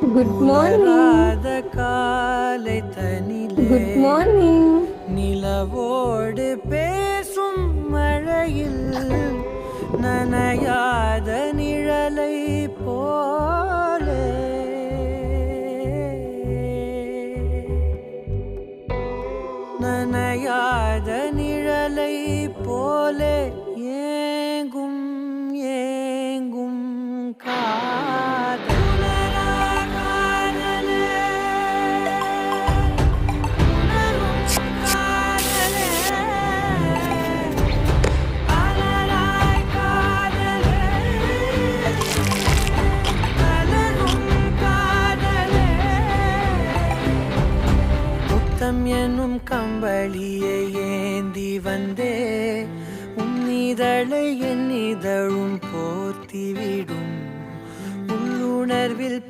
Good morning. காலை தனிலே good morning. நிலவோடு பேசும் மழையில் நனையாத நிழலை போலே நனையாத நிழலை போலே ஏங்கும் ஏங்கும் காதல். என்னும் கம்பளியை ஏந்தி வந்தே உன்னிதழை என் இதழும் போர்த்திவிடும் உள்ளுணர்வில்